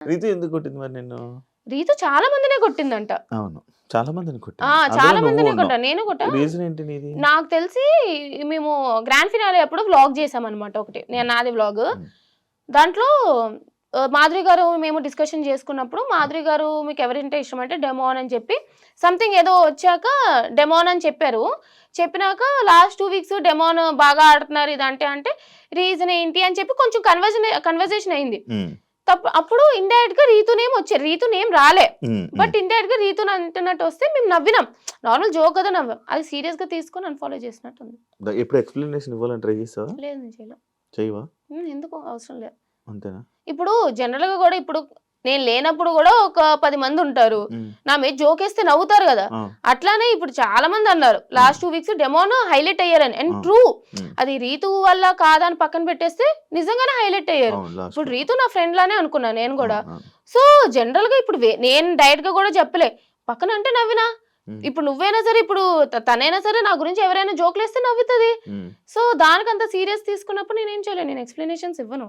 రీతు ఎందుకు కొట్టింది మరి నిన్ను? రీతు చాలా మందినే కొట్టిందంట. అవును. చాలా మందిని కొట్టింది. చాలా అందులో నువ్వు మందినే ఉన్నావు. కొట్టా. నేను కొట్టా. రీజన్ ఏంటి నీది? నాకు తెలిసి మేము గ్రాండ్ ఫినాలే అప్పుడు వ్లాగ్ చేసామన్నమాట ఒకటి. నాది వ్లాగ్. హ్మ్. దాంట్లో మాధురి గారు మేము డిస్కషన్ చేసుకున్నప్పుడు మాధురి గారు మీకు ఎవరంటే ఇష్టం అంటే డెమోన్ అని చెప్పి సంథింగ్ ఏదో వచ్చాక డెమోన్ అని చెప్పారు. చెప్పినాక లాస్ట్ 2 వీక్స్ డెమోన్ బాగా ఆడుతున్నారు ఇదంటే అంటే రీజన్ ఏంటి అని చెప్పి కొంచెం కన్వర్జేషన్ అయింది. అప్పుడు ఇండైరెక్ట్ గా రీతు నేమ్ వచ్చారు. రీతు నేమ్ రాలే, బట్ ఇండైరెక్ట్ గా రీతుని అంటున్నట్టు వస్తే మేము నవ్వినాం. నార్మల్ జోక్ కదా నవ్వాం. అది సీరియస్ గా తీసుకొని అన్ఫాలో చేసినట్టు ఉంది. ఎప్పుడు ఎక్స్‌ప్లనేషన్ ఇవ్వాలని ట్రై చేసావా? లేదు నేను చేయలే. చేయవా? ఎందుకు అవసరం లేదు. అంతేనా? ఇప్పుడు జనరల్ గా కూడా ఇప్పుడు నేను లేనప్పుడు కూడా ఒక 10 మంది ఉంటారు. నా మీద జోకేస్తే నవ్వుతారు కదా. అట్లానే ఇప్పుడు చాలా మంది అన్నారు లాస్ట్ 2 వీక్స్ డెమోన్ హైలైట్ అయ్యారని. అండ్ ట్రూ, అది రీతు వల్ల కాదని పక్కన పెట్టేస్తే నిజంగానే హైలైట్ అయ్యారు. ఇప్పుడు రీతు నా ఫ్రెండ్ లానే అనుకున్నా నేను కూడా. సో జనరల్ గా ఇప్పుడు నేను డైరెక్ట్ గా కూడా చెప్పలే, పక్కన అంటే నవ్వినా. ఇప్పుడు నువ్వైనా సరే, ఇప్పుడు తనైనా సరే నా గురించి ఎవరైనా జోక్లు వేస్తే నవ్వుతుంది. సో దానికంత సీరియస్ తీసుకున్నప్పుడు నేనేం చేయలేను, నేను ఎక్స్ప్లెనేషన్స్ ఇవ్వను.